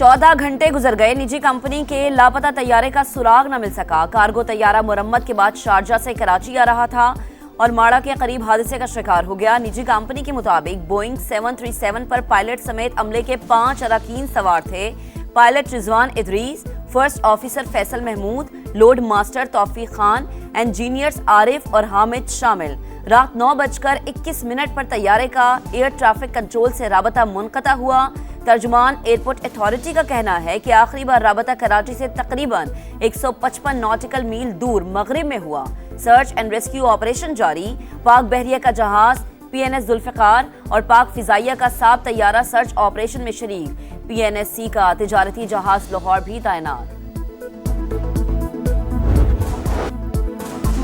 14 घंटे गुजर गए, निजी कंपनी के लापता तैयारे का सुराग न मिल सका। कार्गो तैयारा मुरम्मत के बाद शारजा से कराची आ रहा था और माड़ा के करीब हादसे का शिकार हो गया। निजी कंपनी के मुताबिक बोइंग 737 पर पायलट समेत अमले के 5 अरकान सवार थे। Pilot Rizwan Idris, first officer Faisal Mahmood, load master Taufiq Khan, engineers Arif और हामिद शामिल। रात 9:21 पर तैयारे का एयर ट्रैफिक कंट्रोल से राबता मुनक़ता हुआ। तर्जुमान एयरपोर्ट अथॉरिटी का कहना है कि आखिरी बार राबता कराची से तकरीबन 155 नॉटिकल मील दूर मगरिब में हुआ। सर्च एंड रेस्क्यू ऑपरेशन जारी। पाक बहरिया का जहाज PNS जुल्फ़िकार और पाक फिजाइया का साब तैयारा सर्च ऑपरेशन में शरीक। PNSC का तिजारती जहाज लाहौर भी तैनात।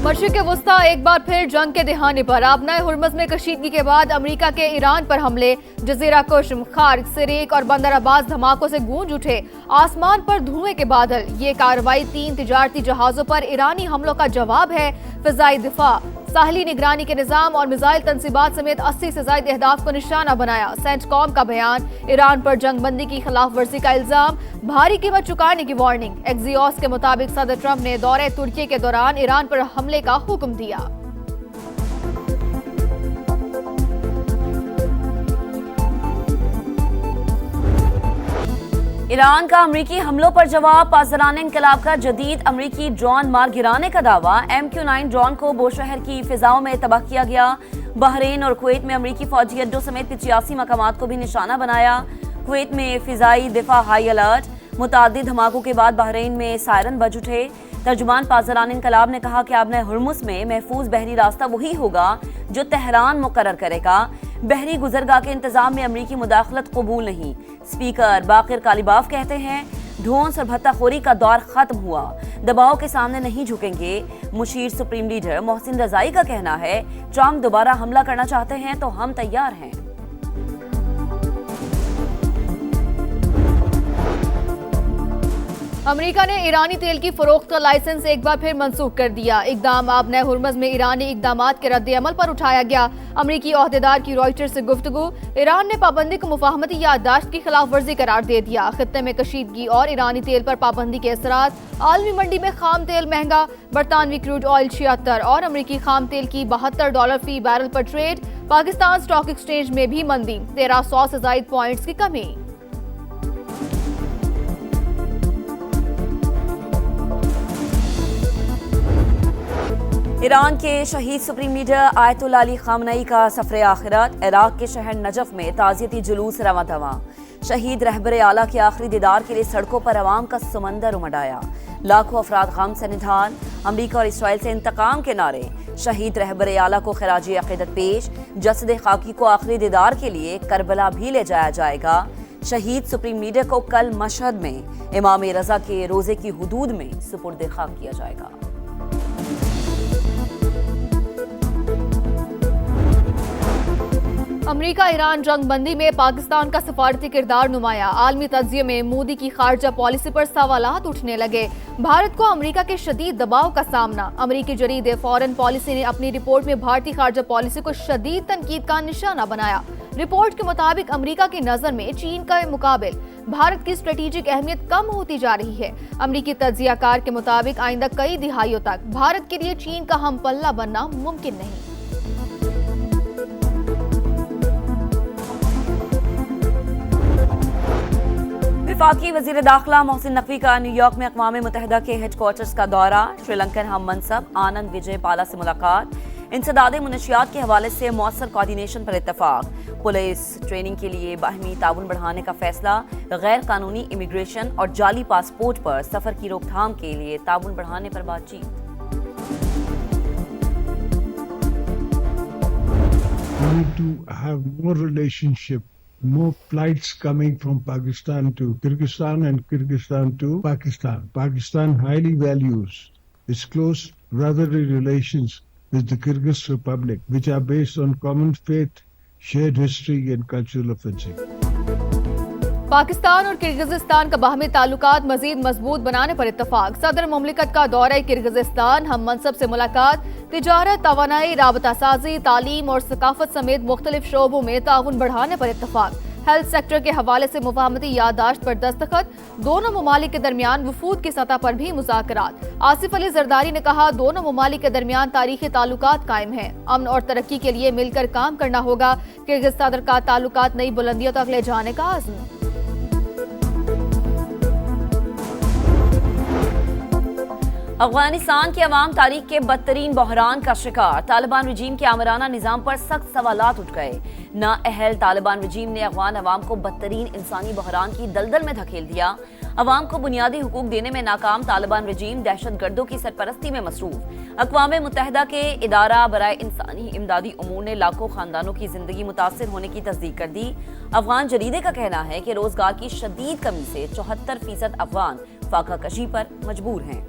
मशरिक़ वुस्ता एक बार फिर जंग के दहाने पर। आबनाए हुर्मुज़ में कशीदगी के बाद अमेरिका के ईरान पर हमले, जजीरा कुश्म, खार्क, सिरेक और बंदर अब्बास धमाकों से गूंज उठे। आसमान पर धुएं के बादल। ये कार्रवाई 3 तिजारती जहाजों पर ईरानी हमलों का जवाब है। फिजाई दिफा, साहली निगरानी के निजाम और मिसाइल तनसीबात समेत 80 से ज्यादा अहदाफ को निशाना बनाया। सेंटकॉम का बयान, ईरान पर जंग बंदी की खिलाफ वर्जी का इल्जाम, भारी कीमत चुकाने की वार्निंग। एक्सियोस के मुताबिक सदर ट्रंप ने दौरे तुर्की के दौरान ईरान पर हमले का हुक्म दिया। ईरान का अमरीकी हमलों पर जवाब, पासदारान इनकलाब का जदीद अमरीकी ड्रोन मार गिराने का दावा। MQ-9 ड्रोन को बोशहर की फिजाओं में तबाह किया गया। बहरीन और कुवैत में अमरीकी फौजी अड्डों समेत 85 मकामात को भी निशाना बनाया। कुवैत में फिजाई दिफा हाई अलर्ट। मुतादिद धमाकों के बाद बहरीन में सायरन बज उठे। तर्जुमान पासदारान इनकलाब ने कहा कि आबनाए हुर्मुज़ में महफूज बहरी रास्ता वही होगा जो तेहरान मुकर्रर करेगा। बहरी गुजरगाह के इंतजाम में अमरीकी मुदाखलत कबूल नहीं। स्पीकर बाकिर कालिबाफ कहते हैं ढोंस और भत्ताखोरी का दौर खत्म हुआ, दबाव के सामने नहीं झुकेंगे। मुशीर सुप्रीम लीडर मोहसिन रजाई का कहना है ट्रंप दोबारा हमला करना चाहते हैं तो हम तैयार हैं। अमेरिका ने ईरानी तेल की फरोख्त का लाइसेंस एक बार फिर मंसूख कर दिया। इकदाम आबनाए हुर्मुज़ में ईरानी इकदामात के रद्द अमल पर उठाया गया। अमरीकी ओहदेदार की रॉयटर्स से गुफ्तगू। ईरान ने पाबंदी को मुफाहमती याददाश्त की खिलाफ वर्जी करार दे दिया। खित्ते में कशीदगी और ईरानी तेल पर पाबंदी के असरात। आलमी मंडी में खाम तेल महंगा। बरतानवी क्रूड ऑयल 76 और अमरीकी खाम तेल की $72 फी बैरल पर ट्रेड। पाकिस्तान स्टॉक एक्सचेंज में भी मंदी, 1300 से ज्यादा पॉइंट्स की कमी। ईरान के शहीद सुप्रीम लीडर आयतुल्लाह अली खामनई का सफर आखिरत। इराक के शहर नजफ में ताज़ियती जुलूस रवां दवा। शहीद रहबर आला के आखिरी दीदार के लिए सड़कों पर अवाम का समंदर उमड़ आया। लाखों अफराद गम से निढाल। अमरीका और इसराइल से इंतकाम के नारे। शहीद रहबर आला को खराजी अकीदत पेश। जसद खाकी को आखिरी दीदार के लिए करबला भी ले जाया जाएगा। शहीद सुप्रीम लीडर को कल मशहद में इमाम रजा के रोजे की हुदूद में सुपुर्द खाक किया जाएगा। अमरीका ईरान जंग बंदी में पाकिस्तान का सफारती किरदार नुमाया। आलमी तज्जिये में मोदी की खारजा पॉलिसी पर सवालात उठने लगे। भारत को अमरीका के शदीद दबाव का सामना। अमरीकी जरीदे फॉरेन पॉलिसी ने अपनी रिपोर्ट में भारतीय खारजा पॉलिसी को शदीद तनकीद का निशाना बनाया। रिपोर्ट के मुताबिक अमरीका की नजर में चीन का मुकाबिल भारत की स्ट्रेटेजिक अहमियत कम होती जा रही है। अमरीकी तज्जियाकार के मुताबिक आइंदा कई दिहाइयों तक भारत के लिए चीन का हम पल्ला बनना मुमकिन नहीं। वफाकी वजीर दाखिला मोहसिन नकवी का न्यूयॉर्क में अक़वाम मुत्तहिदा के हेडक्वार्टर्स का दौरा। श्रीलंकन हम मनसब आनंद विजय पाला से मुलाकात। इंसदाद मुनशियात के हवाले से मौसर कोऑर्डिनेशन पर इत्तफाक। पुलिस ट्रेनिंग के लिए बाहमी ताउन बढ़ाने का फैसला। गैर कानूनी इमिग्रेशन और जाली पासपोर्ट पर सफर की रोकथाम के लिए ताउन बढ़ाने पर बातचीत। More flights coming from Pakistan to Kyrgyzstan and Kyrgyzstan to Pakistan. Pakistan highly values its close brotherly relations with the Kyrgyz Republic, which are based on common faith, shared history and cultural offensive. Pakistan और Kyrgyzstan का बाहमी ताल्लुकात मजीद मजबूत बनाने पर इत्तफाक। सदर मुमलिकत का दौरा Kyrgyzstan हम मनसब से मुलाकात। तिजारत, तवानाई, राबता साजी, तालीम और सकाफत समेत मुख्तलिफ शोबों में ताउन बढ़ाने पर इत्तफाक। हेल्थ सेक्टर के हवाले से मुफाहमती याददाश्त पर दस्तखत, दोनों ममालिक के दरमियान वफूद की सतह पर भी मुज़ाकरात। आसिफ अली जरदारी ने कहा, दोनों ममालिक के दरमियान तारीखी ताल्लुकात कायम हैं। अमन और तरक्की के लिए मिलकर काम करना होगा। किर्गिस्तान का ताल्लुकात नई बुलंदियों तक ले जाने का आज़म। अफगानिस्तान की अवाम तारीख के बदतरीन बहरान का शिकार। तालिबान रजीम के आमराना निज़ाम पर सख्त सवालात उठ गए। नाअहल तालिबान रजीम ने अफगान अवाम को बदतरीन इंसानी बहरान की दलदल में धकेल दिया। अवाम को बुनियादी हुकूक देने में नाकाम तालिबान रजीम दहशतगर्दों की सरपरस्ती में मसरूफ। अक़वाम मुत्तहिदा के इदारा बराए इंसानी इमदादी उमूर ने लाखों खानदानों की जिंदगी मुतासिर होने की तस्दीक कर दी। अफगान जरीदे का कहना है कि रोजगार की शदीद कमी से 74% अफगान फाका कशी पर मजबूर हैं।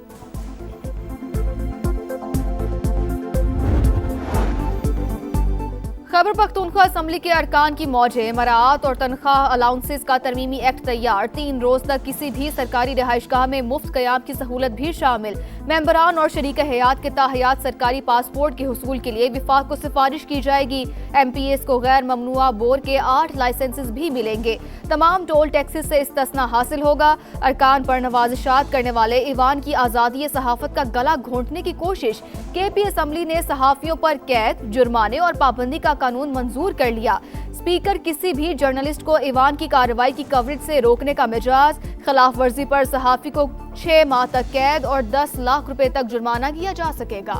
खैबर पख्तूनख्वा असम्बली के अरकान की मौजें, मराआत और तनख्वाह अलाउंसेस का तरमीमी एक्ट तैयार। 3 रोज तक किसी भी सरकारी रिहाइशगाह में मुफ्त क़याम की सहूलत भी शामिल। मेंबरान और शरीक हयात के ताहयात सरकारी पासपोर्ट के हुसूल के लिए विफाक को सिफारिश की जाएगी। MPS को गैर ममनुआ बोर के 8 लाइसेंसेस भी मिलेंगे। तमाम टोल टैक्सेस से इस्तिस्ना हासिल होगा। अरकान पर नवाजिशात करने वाले ईवान की आज़ादी सहाफत का गला घोंटने की कोशिश। KP असम्बली ने सहाफ़ियों पर कैद, जुर्माने और पाबंदी का कानून मंजूर कर लिया। स्पीकर किसी भी जर्नलिस्ट को ईवान की कार्रवाई की कवरेज से रोकने का मिजाज। खिलाफ वर्जी पर सहाफ़ी को 6 माह तक कैद और 10 लाख रुपए तक जुर्माना किया जा सकेगा।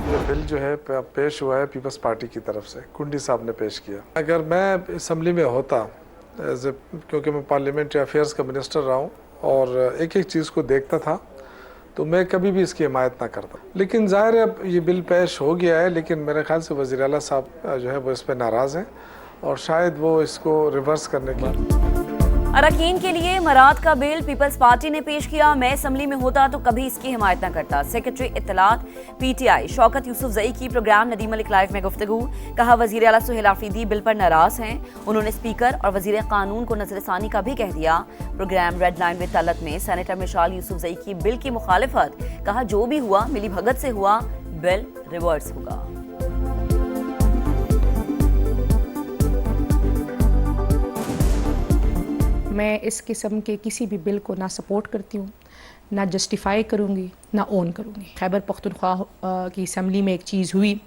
ये बिल जो है पेश हुआ है पीपल्स पार्टी की तरफ से, कुंडी साहब ने पेश किया। अगर मैं असम्बली में होता, क्योंकि मैं पार्लियामेंट्री अफेयर्स का मिनिस्टर रहा हूँ और एक एक चीज़ को देखता था, तो मैं कभी भी इसकी हिमायत ना करता। लेकिन ज़ाहिर है अब ये बिल पेश हो गया है, लेकिन मेरे ख्याल से वज़ीर आला साहब जो है वो इस पर नाराज़ हैं और शायद वो इसको रिवर्स करने की। अरकान के लिए मराद का बिल पीपल्स पार्टी ने पेश किया। मैं असम्बली में होता तो कभी इसकी हिमायत न करता। सेक्रेटरी इत्तलात PTI शौकत यूसुफजई की प्रोग्राम नदीम मलिक लाइव में गुफ्तगू। कहा, वज़ीर आला सुहेल आफरीदी बिल पर नाराज हैं। उन्होंने स्पीकर और वज़ीर कानून को नजरसानी का भी कह दिया। Programme red line with Talat में सेनेटर मिशाल यूसुफजई की बिल की मुखालिफत। कहा, जो भी हुआ मिली भगत से हुआ, बिल रिवर्स होगा। मैं इस किस्म के किसी भी बिल को ना सपोर्ट करती हूँ, ना जस्टिफाई करूँगी, ना ओन करूँगी। खैबर पख्तूनख्वा की असम्बली में एक चीज़ हुई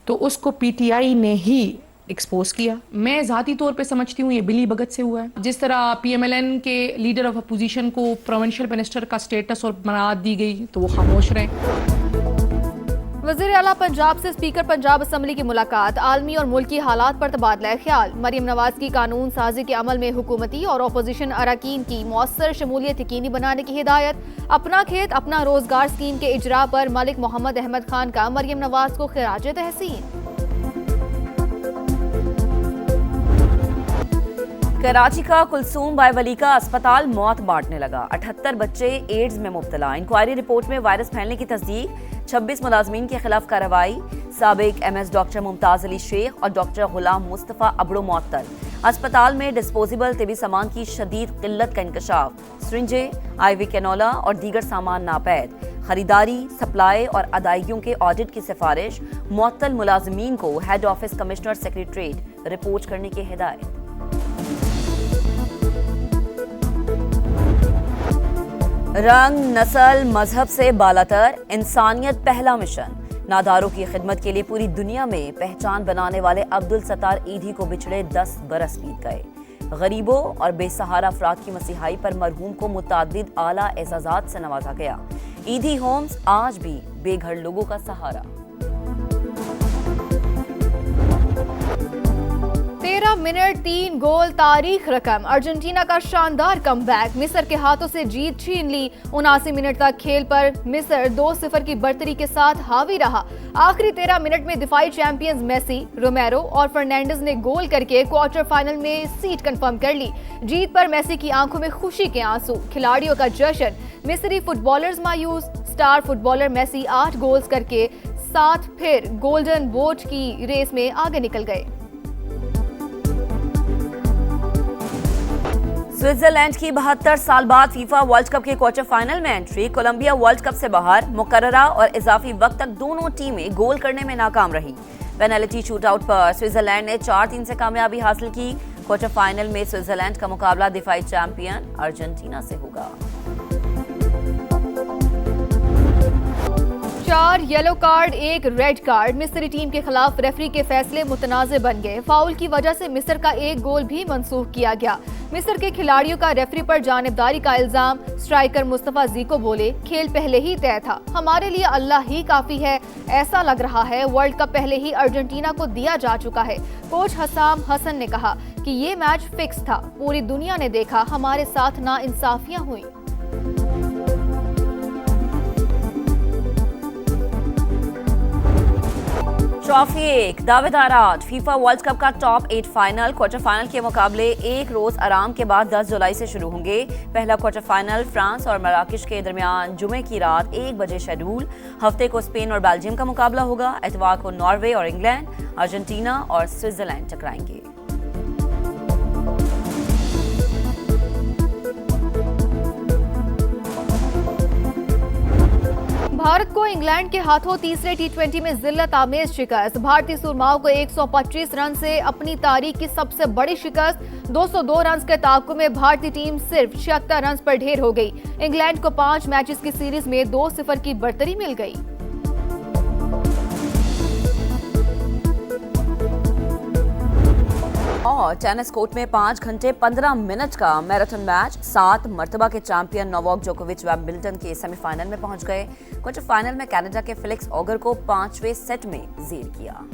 तो उसको PTI ने ही एक्सपोज किया। मैं ज़ाती तौर पे समझती हूँ ये बिली भगत से हुआ है। जिस तरह PMLN के लीडर ऑफ अपोजिशन को प्रोविंशियल मिनिस्टर का स्टेटस और मराद दी गई तो वो खामोश रहे। वज़ीर आला पंजाब से स्पीकर पंजाब असम्बली की मुलाकात। आलमी और मुल्की हालात पर तबादला ख्याल। मरीम नवाज की कानून साजी के अमल में हुकूमती और अपोजिशन अरकान की मौसर शमूलियत यकीनी बनाने की हिदायत। अपना खेत अपना रोजगार स्कीम के इजरा पर मलिक मोहम्मद अहमद खान का मरीम नवाज को खिराज तहसीन। कराची का कुलसूम बायवली का अस्पताल मौत बांटने लगा। 78 बच्चे एड्स में मुब्तला। इंक्वायरी रिपोर्ट में वायरस फैलने की तस्दीक। 26 मुलाजमीन के खिलाफ कार्रवाई। साबिक MS डॉक्टर मुमताज अली शेख और डॉक्टर गुलाम मुस्तफ़ा अबड़ो मुअत्तल। अस्पताल में डिस्पोजेबल तिबी सामान की शदीद किल्लत का इंकशाफ। सिरिंजें, IV कैनोला और दीगर सामान नापैद। खरीदारी, सप्लाई और अदायगियों के ऑडिट की सिफारिश। मुअत्तल मुलाजमीन को head office commissioner secretariat report करने की हिदायत। रंग, नस्ल, मजहब से बालातर, इंसानियत पहला मिशन। नादारों की खिदमत के लिए पूरी दुनिया में पहचान बनाने वाले अब्दुल सत्तार ईधी को बिछड़े 10 बरस बीत गए। गरीबों और बेसहारा अफराद की मसीहाई पर मरहूम को मुतादिद आला एजाजात से नवाजा गया। ईधी होम्स आज भी बेघर लोगों का सहारा। 13 मिनट 3 गोल तारीख रकम। अर्जेंटीना का शानदार कमबैक। मिस्र के हाथों से जीत छीन ली। 79 मिनट तक खेल पर मिस्र 2-0 की बढ़तरी के साथ हावी रहा। आखिरी 13 मिनट में दिफाई चैंपियंस मेसी, रोमेरो और फर्नांडिस ने गोल करके क्वार्टर फाइनल में सीट कंफर्म कर ली। जीत पर मेसी की आंखों में खुशी के आंसू, खिलाड़ियों का जश्न। मिस्री फुटबॉलर्स मायूस। स्टार फुटबॉलर मेसी 8 गोल्स करके साथ फिर गोल्डन बोट की रेस में आगे निकल गए। स्विट्जरलैंड की 72 साल बाद फीफा वर्ल्ड कप के क्वार्टर फाइनल में एंट्री। कोलंबिया वर्ल्ड कप से बाहर। मुकर्ररा और इजाफी वक्त तक दोनों टीमें गोल करने में नाकाम रही। पेनल्टी शूटआउट पर स्विट्जरलैंड ने 4-3 से कामयाबी हासिल की। क्वार्टर फाइनल में स्विट्जरलैंड का मुकाबला दिफाई चैंपियन अर्जेंटीना से होगा। 4 येलो कार्ड 1 रेड कार्ड मिस्री टीम के खिलाफ रेफरी के फैसले मुतनाज़ बन गए। फाउल की वजह से मिस्र का एक गोल भी मंसूख किया गया। मिस्र के खिलाड़ियों का रेफरी पर जानिबदारी का इल्जाम। स्ट्राइकर मुस्तफा जीको बोले, खेल पहले ही तय था, हमारे लिए अल्लाह ही काफी है। ऐसा लग रहा है वर्ल्ड कप पहले ही अर्जेंटीना को दिया जा चुका है। कोच हसाम हसन ने कहा कि ये मैच फिक्स था, पूरी दुनिया ने देखा हमारे साथ नाइंसाफियां हुई। ट्रॉफी 1 दावेदार 8 फीफा वर्ल्ड कप का टॉप 8 फाइनल। क्वार्टर फाइनल के मुकाबले एक रोज आराम के बाद 10 जुलाई से शुरू होंगे। पहला क्वार्टर फाइनल फ्रांस और मराकश के दरमियान जुमे की रात 1 बजे शेड्यूल। हफ्ते को स्पेन और बेल्जियम का मुकाबला होगा। इतवार को नॉर्वे और इंग्लैंड, अर्जेंटीना और स्विट्जरलैंड टकराएंगे। भारत को इंग्लैंड के हाथों तीसरे टी20 में जिल्लत आमेज शिकस्त। भारतीय सुरमाओं को 125 रन से अपनी तारीख की सबसे बड़ी शिकस्त। 202 रन के ताक़ुब में भारतीय टीम सिर्फ 76 रन पर ढेर हो गई। इंग्लैंड को 5 मैचेस की सीरीज में 2-0 की बढ़तरी मिल गई। और टेनिस कोर्ट में 5 घंटे 15 मिनट का मैराथन मैच। 7 मर्तबा के चैंपियन नोवाक जोकोविच बैडमिंटन के सेमीफाइनल में पहुंच गए। क्वार्टर फाइनल में कनाडा के फेलिक्स ऑगर को 5वें सेट में जीत किया।